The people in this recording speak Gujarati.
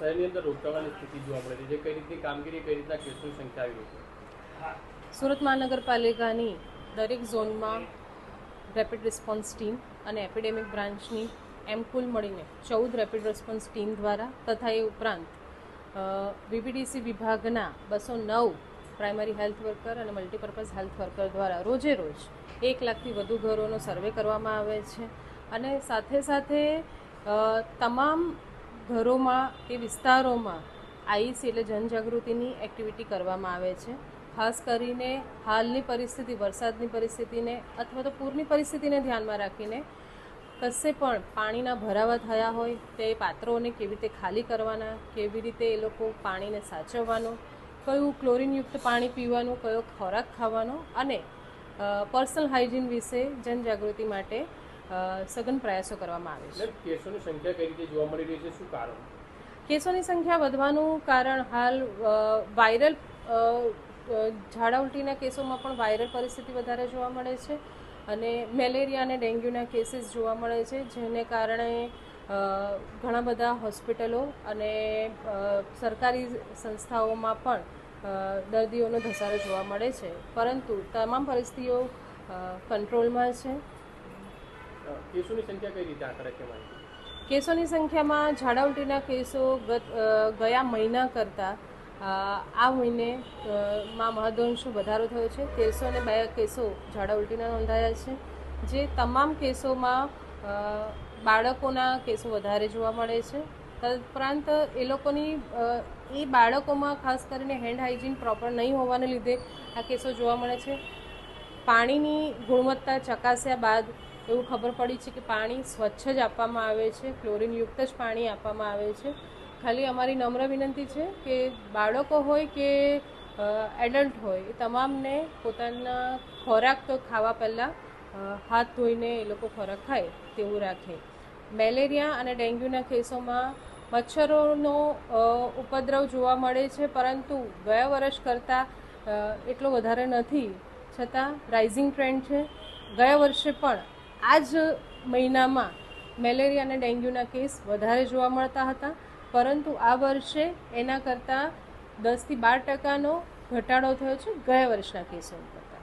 શહેરની અંદર રોગચાળાની સ્થિતિ જોવા મળે છે, કઈ રીતની કામગીરી, કઈ રીતના કેસોની સંખ્યા આવી રહી છે? સુરત મહાનગરપાલિકાની દરેક ઝોનમાં રેપિડ રિસ્પોન્સ ટીમ અને એપિડેમિક બ્રાન્ચની એમ કુલ મળીને 14 રેપિડ રિસ્પોન્સ ટીમ દ્વારા તથા એ ઉપરાંત વીપીડીસી વિભાગના 209 પ્રાઇમરી હેલ્થ વર્કર અને મલ્ટીપર્પઝ હેલ્થ વર્કર દ્વારા રોજે રોજ 1 લાખથી વધુ ઘરોનો સર્વે કરવામાં આવે છે અને સાથે સાથે તમામ ઘરોમાં કે વિસ્તારોમાં આઈસી એટલે જનજાગૃતિની એક્ટિવિટી કરવામાં આવે છે. ખાસ કરીને હાલની પરિસ્થિતિ, વરસાદની પરિસ્થિતિને અથવા તો પૂરની પરિસ્થિતિને ધ્યાનમાં રાખીને કશે પણ પાણીના ભરાવા થયા હોય તે પાત્રોને કેવી રીતે ખાલી કરવાના, કેવી રીતે એ લોકો પાણીને સાચવવાનું, કયું ક્લોરીનયુક્ત પાણી પીવાનું, કયો ખોરાક ખાવાનો અને પર્સનલ હાઇજીન વિશે જનજાગૃતિ માટે સઘન પ્રયાસો કરવામાં આવે છે. કેસોની સંખ્યા કઈ રીતે જોવા મળી રહી છે, શું કારણ? કેસોની સંખ્યા વધવાનું કારણ હાલ વાયરલ ઝાડા ઉલટીના કેસોમાં પણ વાયરલ પરિસ્થિતિ વધારે જોવા મળે છે અને મેલેરિયા અને ડેન્ગ્યુના કેસીસ જોવા મળે છે, જેને કારણે ઘણા બધા હોસ્પિટલો અને સરકારી સંસ્થાઓમાં પણ દર્દીઓનો ધસારો જોવા મળે છે, પરંતુ તમામ પરિસ્થિતિઓ કંટ્રોલમાં છે. કેસોની સંખ્યા કઈ રીતે આંકડા કહેવાય? કેસોની સંખ્યામાં ઝાડા ઉલટીના કેસો ગયા મહિના કરતાં આ મહિને માં મહદઅંશે વધારો થયો છે. 1302 કેસો ઝાડા ઉલટીના નોંધાયા છે, જે તમામ કેસોમાં બાળકોના કેસો વધારે જોવા મળે છે. તદુપરાંત એ લોકોની એ બાળકોમાં ખાસ કરીને હેન્ડ હાઇજીન પ્રોપર નહીં હોવાને લીધે આ કેસો જોવા મળે છે. પાણીની ગુણવત્તા ચકાસ્યા બાદ એવું ખબર પડી છે કે પાણી સ્વચ્છ જ આપવામાં આવે છે, ક્લોરીનયુક્ત જ પાણી આપવામાં આવે છે. ખાલી અમારી નમ્ર વિનંતી છે કે બાળકો હોય કે એડલ્ટ હોય એ તમામને પોતાના ખોરાક તો ખાવા પહેલાં હાથ ધોઈને એ લોકો ખોરાક ખાય તેવું રાખે. મેલેરિયા અને ડેન્ગ્યુના કેસોમાં મચ્છરોનો ઉપદ્રવ જોવા મળે છે, પરંતુ ગયા વર્ષ કરતાં એટલો વધારે નથી, છતાં રાઇઝિંગ ટ્રેન્ડ છે. ગયા વર્ષે પણ આ જ મહિનામાં મેલેરિયા અને ડેન્ગ્યુના કેસ વધારે જોવા મળતા હતા, પરંતુ આ વર્ષે એના કરતાં 10 થી 12% ઘટાડો થયો છે ગયા વર્ષના કેસો કરતાં.